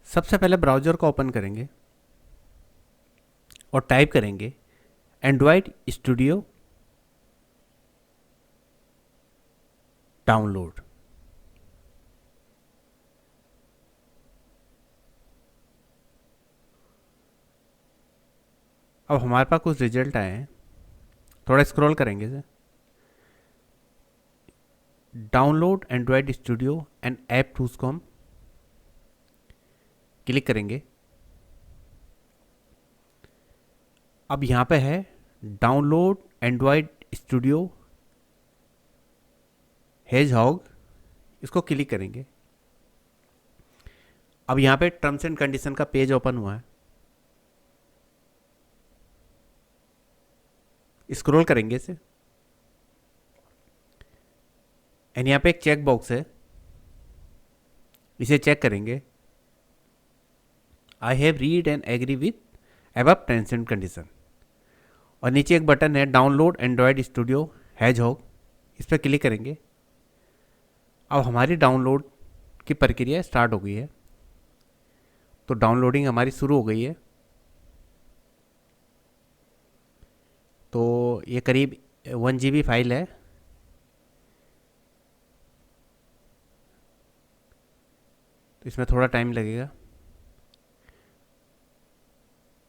सबसे पहले ब्राउज़र को ओपन करेंगे और टाइप करेंगे एंड्रॉयड स्टूडियो डाउनलोड। अब हमारे पास कुछ रिजल्ट आए हैं, थोड़ा स्क्रॉल करेंगे इसे। Download Android studio and app tools को हम क्लिक करेंगे। अब यहाँ पे है डाउनलोड एंड्रॉयड स्टूडियो हेजहॉग, इसको क्लिक करेंगे। अब यहाँ पे टर्म्स एंड कंडीशन का पेज ओपन हुआ है, स्क्रॉल करेंगे इसे एंड यहाँ पे एक चेक बॉक्स है, इसे चेक करेंगे। I have read and agree with above terms and condition. और नीचे एक बटन है डाउनलोड एंड्रॉयड स्टूडियो हेजहॉग, इस पर क्लिक करेंगे। अब हमारी डाउनलोड की प्रक्रिया स्टार्ट हो गई है, तो डाउनलोडिंग हमारी शुरू हो गई है। तो ये करीब 1 GB फाइल है। तो इसमें थोड़ा टाइम लगेगा।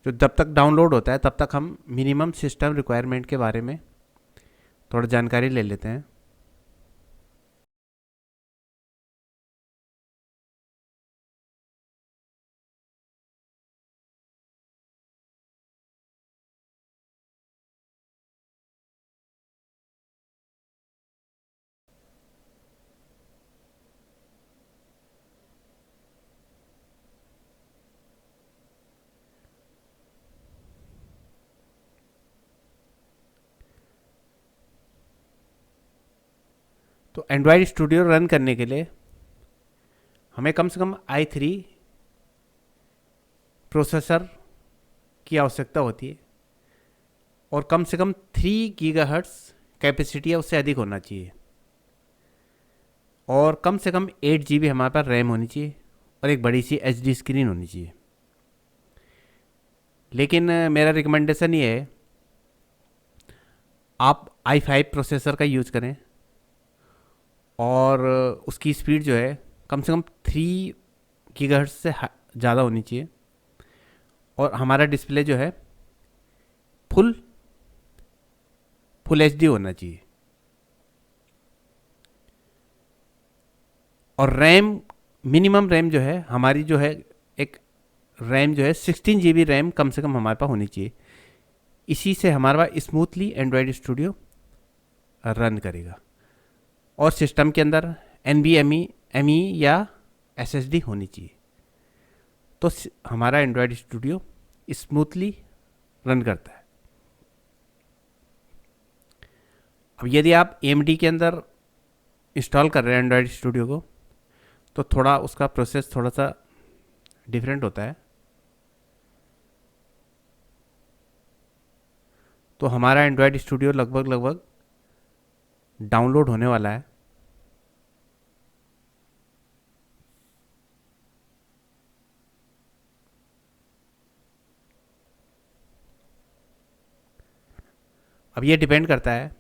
जो जब तक डाउनलोड होता है तब तक हम मिनिमम सिस्टम रिक्वायरमेंट के बारे में थोड़ा जानकारी ले लेते हैं। तो एंड्रॉयड स्टूडियो रन करने के लिए हमें कम से कम i3 प्रोसेसर की आवश्यकता होती है और कम से कम 3 गीगाहर्ट्ज़ कैपेसिटी है, उससे अधिक होना चाहिए। और कम से कम 8 GB हमारे पास रैम होनी चाहिए और एक बड़ी सी HD स्क्रीन होनी चाहिए। लेकिन मेरा रिकमेंडेशन ये है आप i5 प्रोसेसर का यूज़ करें और उसकी स्पीड जो है कम से कम 3 गीगाहर्ट्ज़ से ज़्यादा होनी चाहिए। और हमारा डिस्प्ले जो है फुल HD होना चाहिए। और रैम, मिनिमम रैम जो है हमारी जो है, एक रैम जो है 16 GB रैम कम से कम हमारे पास होनी चाहिए। इसी से हमारे पास स्मूथली एंड्रॉयड स्टूडियो रन करेगा। और सिस्टम के अंदर NVMe ME या SSD होनी चाहिए, तो हमारा एंड्रॉयड स्टूडियो स्मूथली रन करता है। अब यदि आप AMD के अंदर इंस्टॉल कर रहे हैं एंड्रॉयड स्टूडियो को, तो थोड़ा उसका प्रोसेस थोड़ा सा डिफरेंट होता है। तो हमारा एंड्रॉयड स्टूडियो लगभग डाउनलोड होने वाला है। अब ये डिपेंड करता है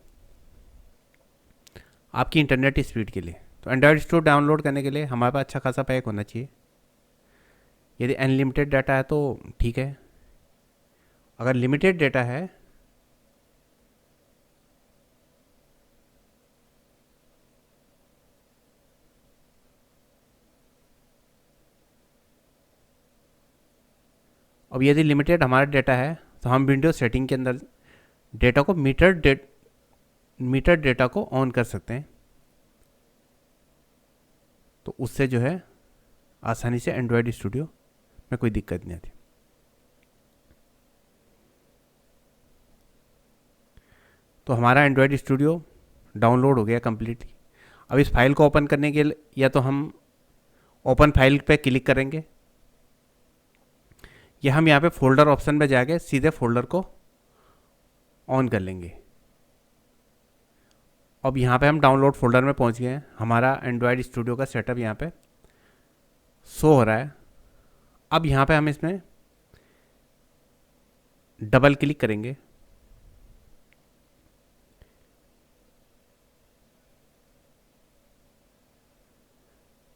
आपकी इंटरनेट स्पीड के लिए। तो एंड्रॉयड स्टूडियो डाउनलोड करने के लिए हमारे पास अच्छा खासा पैक होना चाहिए। यदि अनलिमिटेड डाटा है तो ठीक है, अगर लिमिटेड डाटा है अब यदि लिमिटेड हमारा डेटा है तो हम विंडोज सेटिंग के अंदर डेटा को मीटर डेटा को ऑन कर सकते हैं। तो उससे जो है आसानी से एंड्रॉयड स्टूडियो में कोई दिक्कत नहीं आती। तो हमारा एंड्रॉयड स्टूडियो डाउनलोड हो गया कम्प्लीटली। अब इस फाइल को ओपन करने के लिए या तो हम ओपन फाइल पे क्लिक करेंगे या हम यहाँ पे फोल्डर ऑप्शन पे जाके सीधे फोल्डर को ऑन कर लेंगे। अब यहाँ पे हम डाउनलोड फोल्डर में पहुँच गए हैं। हमारा एंड्रॉयड स्टूडियो का सेटअप यहाँ पे शो हो रहा है। अब यहाँ पे हम इसमें डबल क्लिक करेंगे।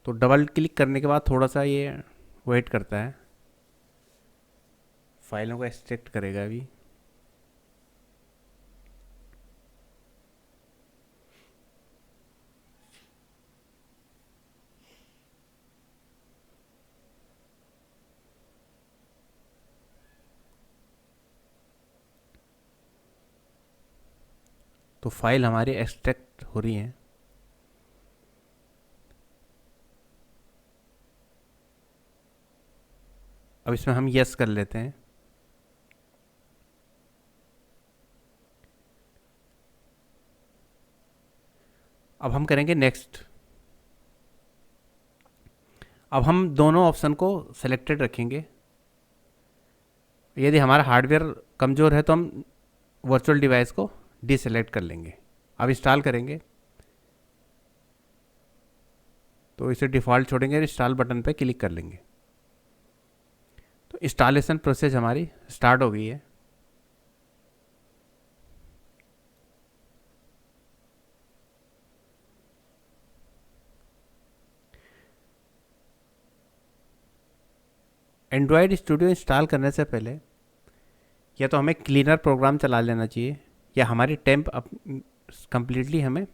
तो डबल क्लिक करने के बाद थोड़ा सा ये वेट करता है, फाइलों को एक्सट्रैक्ट करेगा अभी। तो फाइल हमारी एक्सट्रैक्ट हो रही है। अब इसमें हम यस कर लेते हैं। अब हम करेंगे नेक्स्ट। अब हम दोनों ऑप्शन को सेलेक्टेड रखेंगे। यदि हमारा हार्डवेयर कमज़ोर है तो हम वर्चुअल डिवाइस को डिसेलेक्ट कर लेंगे। अब इंस्टॉल करेंगे तो इसे डिफ़ॉल्ट छोड़ेंगे, इंस्टॉल बटन पे क्लिक कर लेंगे। तो इंस्टॉलेशन प्रोसेस हमारी स्टार्ट हो गई है। एंड्रॉयड स्टूडियो इंस्टॉल करने से पहले या तो हमें क्लीनर प्रोग्राम चला लेना चाहिए, या हमारी टेम्प कंप्लीटली हमें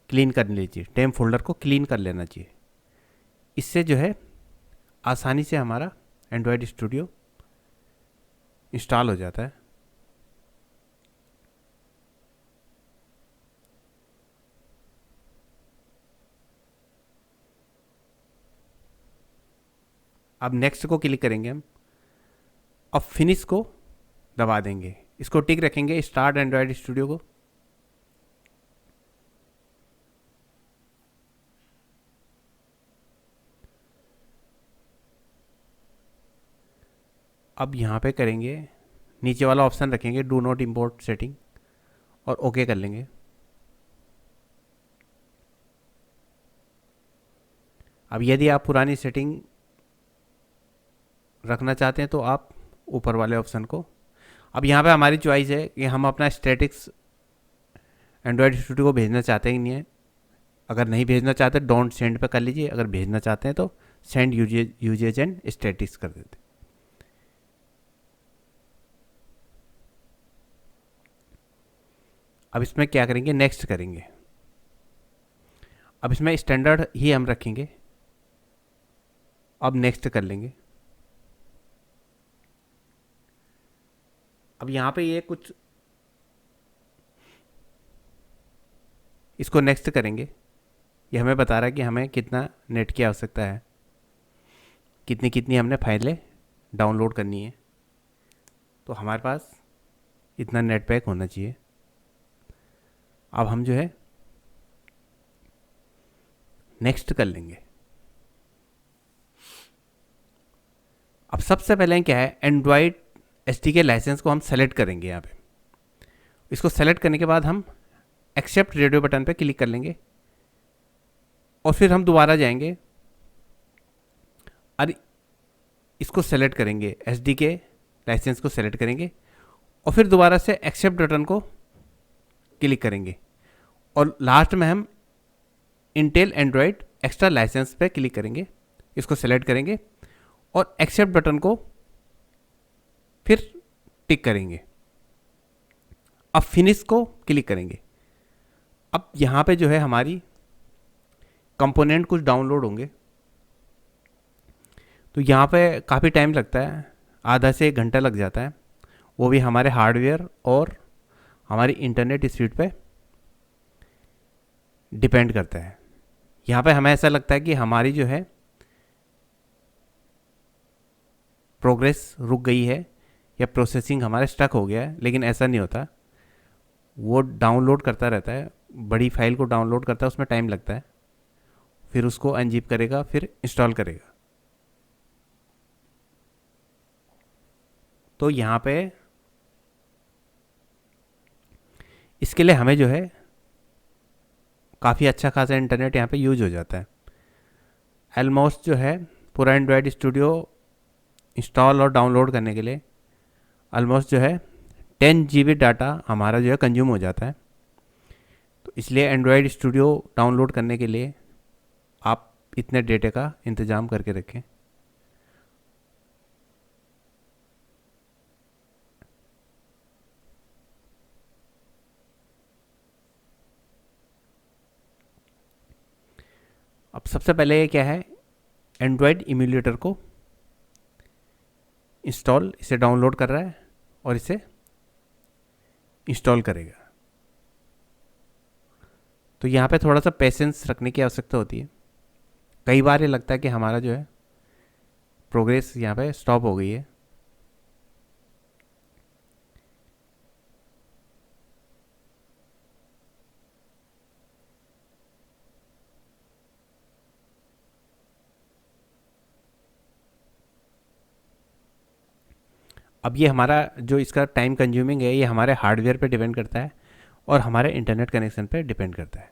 क्लीन कर लेनी चाहिए, टेम्प फोल्डर को क्लीन कर लेना चाहिए। इससे जो है आसानी से हमारा एंड्रॉयड स्टूडियो इंस्टॉल हो जाता है। अब नेक्स्ट को क्लिक करेंगे हम। अब फिनिश को दबा देंगे, इसको टिक रखेंगे, स्टार्ट एंड्रॉयड स्टूडियो को। अब यहाँ पे करेंगे, नीचे वाला ऑप्शन रखेंगे डू नॉट इम्पोर्ट सेटिंग, और ओके कर लेंगे। अब यदि आप पुरानी सेटिंग रखना चाहते हैं तो आप ऊपर वाले ऑप्शन को, अब यहाँ पे हमारी चॉइस है कि हम अपना स्टैटिक्स एंड्रॉयड स्टूडियो को भेजना चाहते हैं कि नहीं है। अगर नहीं भेजना चाहते डोंट सेंड पे कर लीजिए, अगर भेजना चाहते हैं तो सेंड यूजेज एंड स्टैटिक्स कर देते। अब इसमें क्या करेंगे, नेक्स्ट करेंगे। अब इसमें स्टैंडर्ड ही हम रखेंगे। अब नेक्स्ट कर लेंगे। अब यहाँ पे ये कुछ, इसको नेक्स्ट करेंगे। ये हमें बता रहा है कि हमें कितना नेट की आवश्यकता है, कितनी कितनी हमने फाइलें डाउनलोड करनी है। तो हमारे पास इतना नेट पैक होना चाहिए। अब हम जो है नेक्स्ट कर लेंगे। अब सबसे पहले क्या है, एंड्रॉयड एसडीके लाइसेंस को हम सेलेक्ट करेंगे। यहाँ पे इसको सेलेक्ट करने के बाद हम एक्सेप्ट रेडियो बटन पे क्लिक कर लेंगे, और फिर हम दोबारा जाएंगे और इसको सेलेक्ट करेंगे, एसडीके लाइसेंस को सेलेक्ट करेंगे, और फिर दोबारा से एक्सेप्ट बटन को क्लिक करेंगे, और लास्ट में हम इंटेल एंड्रॉयड एक्स्ट्रा लाइसेंस पे क्लिक करेंगे। इसको सेलेक्ट करेंगे और एक्सेप्ट बटन को फिर टिक करेंगे। अब फिनिश को क्लिक करेंगे। अब यहाँ पे जो है हमारी कंपोनेंट कुछ डाउनलोड होंगे, तो यहाँ पे काफ़ी टाइम लगता है, आधा से 1 घंटा लग जाता है। वो भी हमारे हार्डवेयर और हमारी इंटरनेट स्पीड पे डिपेंड करता है। यहाँ पे हमें ऐसा लगता है कि हमारी जो है प्रोग्रेस रुक गई है या प्रोसेसिंग हमारा स्टक हो गया है, लेकिन ऐसा नहीं होता। वो डाउनलोड करता रहता है, बड़ी फाइल को डाउनलोड करता है, उसमें टाइम लगता है, फिर उसको अनजिप करेगा, फिर इंस्टॉल करेगा। तो यहाँ पे इसके लिए हमें जो है काफ़ी अच्छा खासा इंटरनेट यहाँ पे यूज हो जाता है। ऑलमोस्ट जो है पूरा एंड्रॉयड स्टूडियो इंस्टॉल और डाउनलोड करने के लिए ऑलमोस्ट जो है 10 GB डाटा हमारा जो है कंज्यूम हो जाता है। तो इसलिए एंड्रॉयड स्टूडियो डाउनलोड करने के लिए आप इतने डेटा का इंतज़ाम करके रखें। अब सबसे पहले ये क्या है, एंड्रॉयड इम्यूलेटर को इंस्टॉल, इसे डाउनलोड कर रहा है और इसे इंस्टॉल करेगा। तो यहाँ पे थोड़ा सा पेशेंस रखने की आवश्यकता होती है। कई बार ये लगता है कि हमारा जो है प्रोग्रेस यहाँ पे स्टॉप हो गई है। अब ये हमारा जो इसका टाइम कंज्यूमिंग है, ये हमारे हार्डवेयर पे डिपेंड करता है और हमारे इंटरनेट कनेक्शन पे डिपेंड करता है।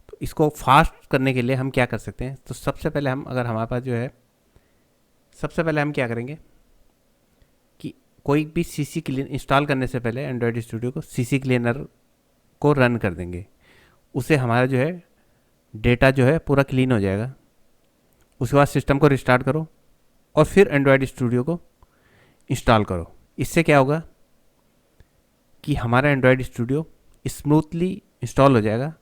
तो इसको फास्ट करने के लिए हम क्या कर सकते हैं, तो सबसे पहले हम, अगर हमारे पास जो है, सबसे पहले हम क्या करेंगे कि कोई भी सीसी क्लीन इंस्टॉल करने से पहले एंड्रॉयड स्टूडियो को सीसी क्लीनर को रन कर देंगे। उससे हमारा जो है डेटा जो है पूरा क्लीन हो जाएगा। उसके बाद सिस्टम को रिस्टार्ट करो और फिर एंड्रॉयड स्टूडियो को इंस्टॉल करो। इससे क्या होगा कि हमारा एंड्रॉयड स्टूडियो स्मूथली इंस्टॉल हो जाएगा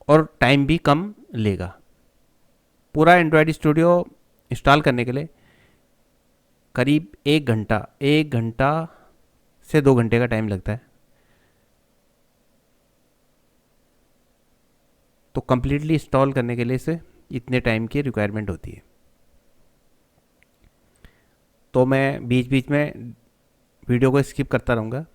और टाइम भी कम लेगा। पूरा एंड्रॉयड स्टूडियो इंस्टॉल करने के लिए करीब 1 घंटा से 2 घंटे का टाइम लगता है। तो कंप्लीटली इंस्टॉल करने के लिए इसे इतने टाइम की रिक्वायरमेंट होती है। तो मैं बीच बीच में वीडियो को स्किप करता रहूँगा।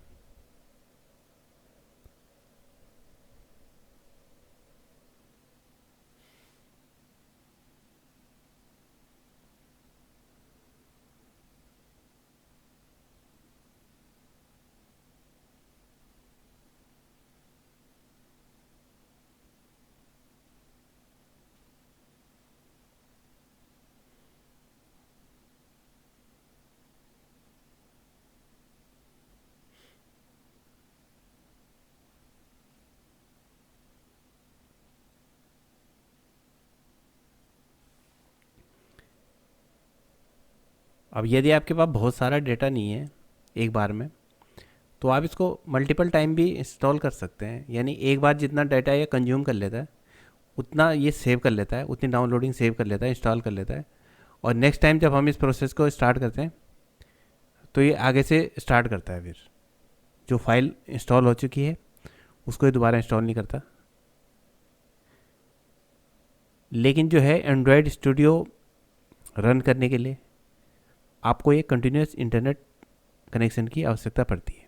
अब यदि आपके पास बहुत सारा डेटा नहीं है एक बार में, तो आप इसको मल्टीपल टाइम भी इंस्टॉल कर सकते हैं। यानी एक बार जितना डाटा ये कंज्यूम कर लेता है उतना ये सेव कर लेता है, उतनी डाउनलोडिंग सेव कर लेता है, इंस्टॉल कर लेता है। और नेक्स्ट टाइम जब हम इस प्रोसेस को स्टार्ट करते हैं तो ये आगे से स्टार्ट करता है। फिर जो फाइल इंस्टॉल हो चुकी है उसको ये दोबारा इंस्टॉल नहीं करता। लेकिन जो है एंड्रॉयड स्टूडियो रन करने के लिए आपको एक कंटिन्यूस इंटरनेट कनेक्शन की आवश्यकता पड़ती है,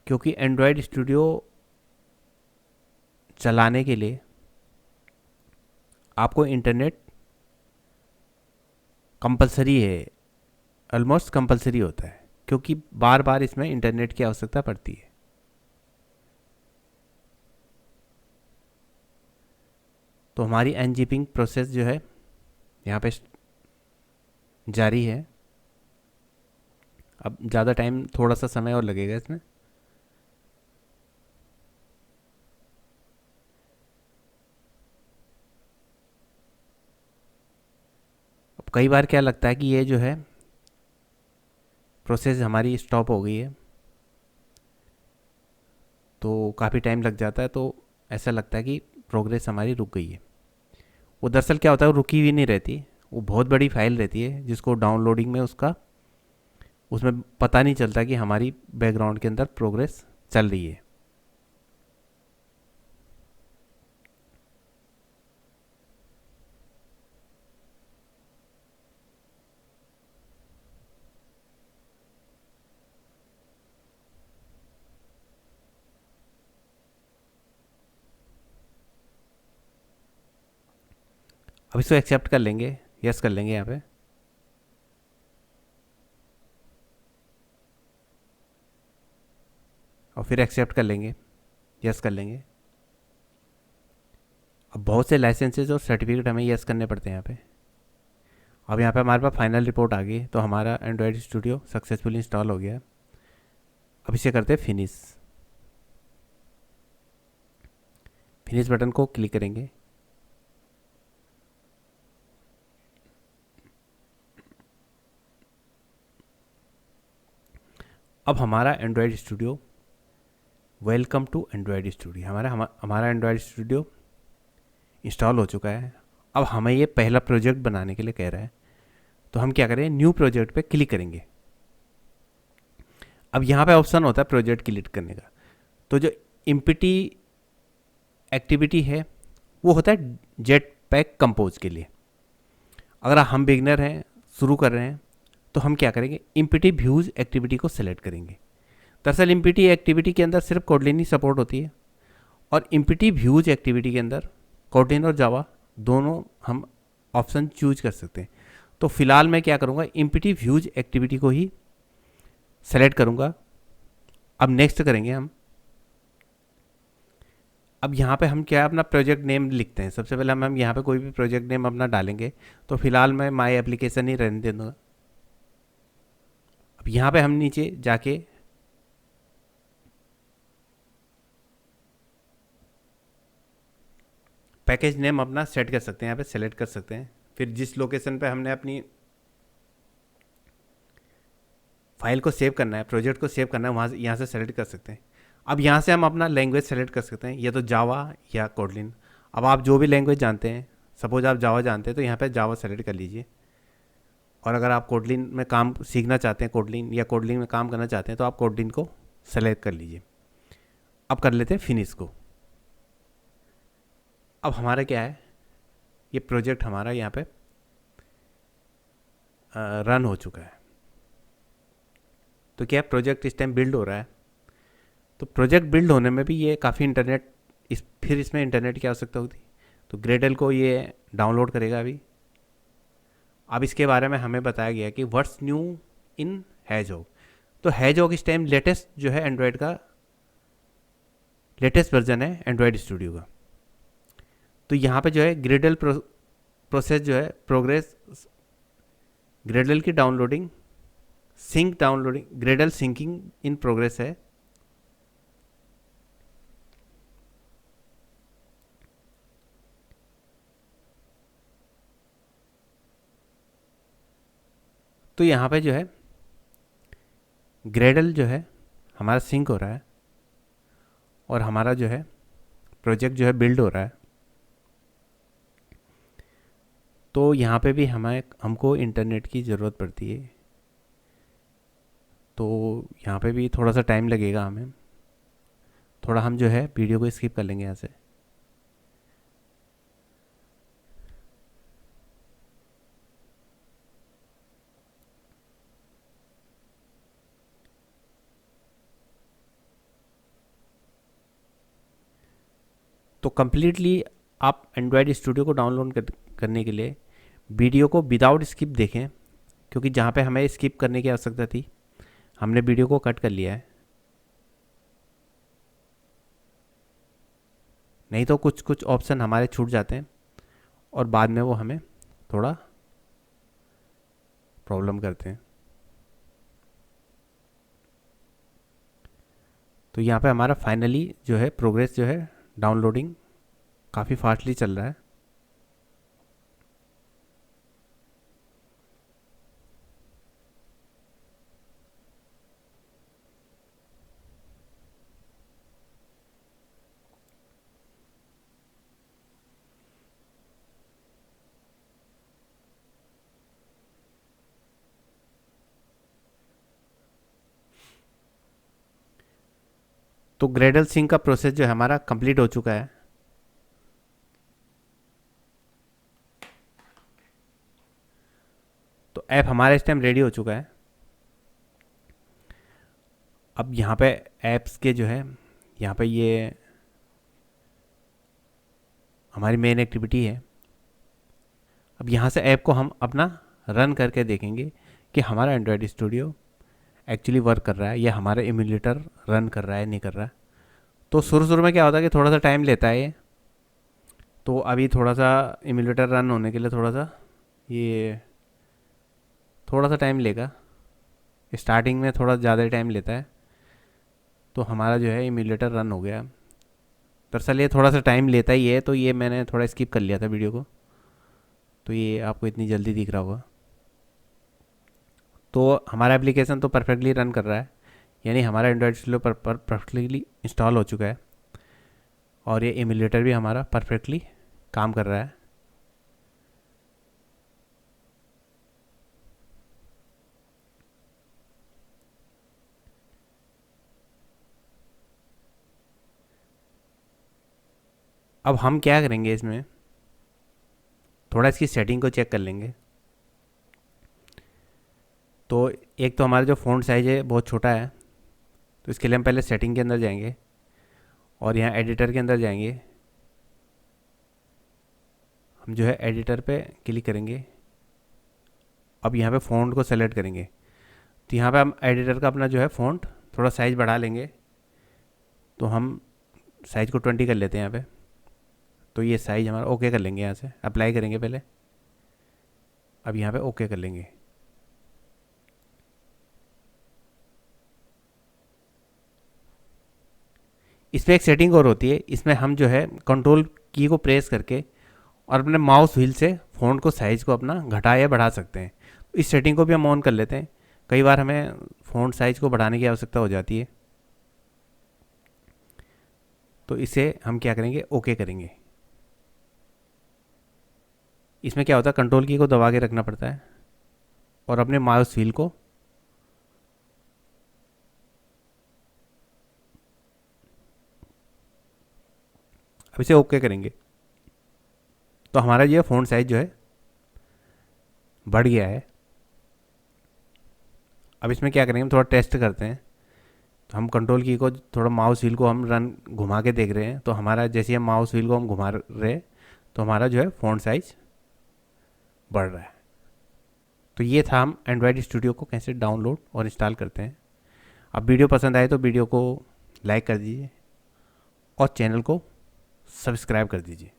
क्योंकि एंड्रॉयड स्टूडियो चलाने के लिए आपको इंटरनेट कंपलसरी है, ऑलमोस्ट कंपलसरी होता है, क्योंकि बार बार इसमें इंटरनेट की आवश्यकता पड़ती है। तो हमारी अनजिपिंग प्रोसेस जो है यहाँ पे जारी है। अब ज़्यादा टाइम, थोड़ा सा समय और लगेगा इसमें। अब कई बार क्या लगता है कि ये जो है प्रोसेस हमारी स्टॉप हो गई है, तो काफ़ी टाइम लग जाता है, तो ऐसा लगता है कि प्रोग्रेस हमारी रुक गई है। वो दरअसल क्या होता है, वो रुकी हुई नहीं रहती। वो बहुत बड़ी फाइल रहती है जिसको डाउनलोडिंग में उसमें पता नहीं चलता कि हमारी बैकग्राउंड के अंदर प्रोग्रेस चल रही है। अब इसको एक्सेप्ट कर लेंगे, यस कर लेंगे यहाँ पे। और फिर एक्सेप्ट कर लेंगे, यस कर लेंगे। अब बहुत से लाइसेंसेज और सर्टिफिकेट हमें यस करने पड़ते हैं यहाँ पे। अब यहाँ पे हमारे पास फाइनल रिपोर्ट आ गई, तो हमारा एंड्रॉयड स्टूडियो सक्सेसफुली इंस्टॉल हो गया है। अब इसे करते हैं फिनिश। फिनिश बटन को क्लिक करेंगे। अब हमारा Android Studio, welcome to Android Studio, हमारा एंड्रॉयड स्टूडियो इंस्टॉल हो चुका है। अब हमें ये पहला प्रोजेक्ट बनाने के लिए कह रहा है, तो हम क्या करें, न्यू प्रोजेक्ट पे क्लिक करेंगे। अब यहाँ पे ऑप्शन होता है प्रोजेक्ट क्लिक करने का। तो जो इम्पिटी एक्टिविटी है वो होता है जेट पैक कंपोज के लिए। अगर हम बिगनर हैं, शुरू कर रहे हैं, तो हम क्या करेंगे, इम्पिटी व्यूज एक्टिविटी को सिलेक्ट करेंगे। दरअसल इम्पिटी एक्टिविटी के अंदर सिर्फ कोडलिन ही सपोर्ट होती है, और इम्पिटी व्यूज एक्टिविटी के अंदर कोडलिन और जावा दोनों हम ऑप्शन चूज कर सकते हैं। तो फिलहाल मैं क्या करूँगा, इम्पिटी व्यूज एक्टिविटी को ही सेलेक्ट करूँगा। अब नेक्स्ट करेंगे हम। अब यहाँ पे हम क्या अपना प्रोजेक्ट नेम लिखते हैं। सबसे पहले हम यहाँ पे कोई भी प्रोजेक्ट नेम अपना डालेंगे। तो फिलहाल मैं माई एप्लीकेशन ही रहने दे दूँगा। अब यहाँ पे हम नीचे जाके पैकेज नेम अपना सेट कर सकते हैं, यहाँ पे सेलेक्ट कर सकते हैं। फिर जिस लोकेशन पे हमने अपनी फाइल को सेव करना है, प्रोजेक्ट को सेव करना है, वहाँ से यहाँ से सेलेक्ट कर सकते हैं। अब यहाँ से हम अपना लैंग्वेज सेलेक्ट कर सकते हैं, या तो जावा या कोडलिन। अब आप जो भी लैंग्वेज जानते हैं, सपोज आप जावा जानते हैं तो यहाँ पे जावा सेलेक्ट कर लीजिए। और अगर आप कोडलिन में काम सीखना चाहते हैं, कोडलिन या कोडलिन में काम करना चाहते हैं, तो आप कोडलिन को सेलेक्ट कर लीजिए। अब कर लेते हैं फिनिश को। अब हमारा क्या है, ये प्रोजेक्ट हमारा यहाँ पे रन हो चुका है। तो क्या प्रोजेक्ट इस टाइम बिल्ड हो रहा है। तो प्रोजेक्ट बिल्ड होने में भी ये काफ़ी फिर इसमें इंटरनेट की आवश्यकता होती। तो ग्रेडल को ये डाउनलोड करेगा अभी। अब इसके बारे में हमें बताया गया कि व्हाट्स न्यू इन हैजहॉग। तो हैजहॉग इस टाइम लेटेस्ट जो है एंड्रॉयड का लेटेस्ट वर्जन है एंड्रॉयड स्टूडियो का। तो यहाँ पे जो है ग्रेडल प्रोसेस जो है प्रोग्रेस, ग्रेडल की downloading, Gradle syncing in progress है। तो यहाँ पे जो है ग्रेडल जो है हमारा सिंक हो रहा है, और हमारा जो है प्रोजेक्ट जो है बिल्ड हो रहा है। तो यहाँ पे भी हमको इंटरनेट की ज़रूरत पड़ती है। तो यहाँ पे भी थोड़ा सा टाइम लगेगा हमें। थोड़ा हम जो है वीडियो को स्किप कर लेंगे यहाँ से। तो कम्प्लीटली आप एंड्रॉयड स्टूडियो को डाउनलोड करने के लिए वीडियो को विदाउट स्किप देखें, क्योंकि जहाँ पे हमें स्किप करने की आवश्यकता थी हमने वीडियो को कट कर लिया है। नहीं तो कुछ कुछ ऑप्शन हमारे छूट जाते हैं और बाद में वो हमें थोड़ा प्रॉब्लम करते हैं। तो यहाँ पे हमारा फाइनली जो है प्रोग्रेस जो है डाउनलोडिंग काफ़ी फास्टली चल रहा है। तो ग्रेडल सिंक का प्रोसेस जो है हमारा कंप्लीट हो चुका है। तो ऐप हमारा इस टाइम रेडी हो चुका है। अब यहाँ पे ऐप्स के जो है यहाँ पे ये हमारी मेन एक्टिविटी है। अब यहाँ से ऐप को हम अपना रन करके देखेंगे कि हमारा एंड्रॉयड स्टूडियो एक्चुअली वर्क कर रहा है या हमारा इम्यूलेटर रन कर रहा है नहीं कर रहा है। तो शुरू शुरू में क्या होता है कि थोड़ा सा टाइम लेता है ये। तो अभी थोड़ा सा इम्यूलेटर रन होने के लिए थोड़ा सा ये थोड़ा सा टाइम लेगा, स्टार्टिंग में थोड़ा ज़्यादा टाइम लेता है। तो हमारा जो है एमुलेटर रन हो गया। दरअसल ये थोड़ा सा टाइम लेता ही है, तो ये मैंने थोड़ा स्किप कर लिया था वीडियो को, तो ये आपको इतनी जल्दी दिख रहा होगा। तो हमारा एप्लीकेशन तो परफेक्टली रन कर रहा है, यानी हमारा एंड्रॉयड स्टूडियो पर परफेक्टली इंस्टॉल हो चुका है, और ये एमुलेटर भी हमारा परफेक्टली काम कर रहा है। अब हम क्या करेंगे, इसमें थोड़ा इसकी सेटिंग को चेक कर लेंगे। तो एक तो हमारा जो फ़ॉन्ट साइज़ है बहुत छोटा है, तो इसके लिए हम पहले सेटिंग के अंदर जाएंगे और यहाँ एडिटर के अंदर जाएंगे। हम जो है एडिटर पे क्लिक करेंगे। अब यहाँ पे फ़ॉन्ट को सेलेक्ट करेंगे, तो यहाँ पे हम एडिटर का अपना जो है फ़ॉन्ट थोड़ा साइज़ बढ़ा लेंगे। तो हम साइज़ को 20 कर लेते हैं यहाँ पे। तो ये साइज़ हमारा ओके कर लेंगे, यहाँ से अप्लाई करेंगे पहले। अब यहाँ पे ओके कर लेंगे। इस पर एक सेटिंग और होती है, इसमें हम जो है कंट्रोल की को प्रेस करके और अपने माउस व्हील से फ़ॉन्ट को साइज़ को अपना घटा या बढ़ा सकते हैं। तो इस सेटिंग को भी हम ऑन कर लेते हैं। कई बार हमें फ़ॉन्ट साइज़ को बढ़ाने की आवश्यकता हो जाती है, तो इसे हम क्या करेंगे, ओके करेंगे। इसमें क्या होता है, कंट्रोल की को दबा के रखना पड़ता है और अपने माउस व्हील को अब इसे ओके करेंगे। तो हमारा ये फ़ॉन्ट साइज़ जो है बढ़ गया है। अब इसमें क्या करेंगे, हम थोड़ा टेस्ट करते हैं। तो हम कंट्रोल की को थोड़ा माउस व्हील को हम रन घुमा के देख रहे हैं, तो हमारा जैसे हम माउस व्हील को हम घुमा रहे हैं तो हमारा जो है फ़ॉन्ट साइज़ बढ़ रहा है। तो ये था हम एंड्रॉयड स्टूडियो को कैसे डाउनलोड और इंस्टॉल करते हैं। अब वीडियो पसंद आए तो वीडियो को लाइक कर दीजिए और चैनल को सब्सक्राइब कर दीजिए।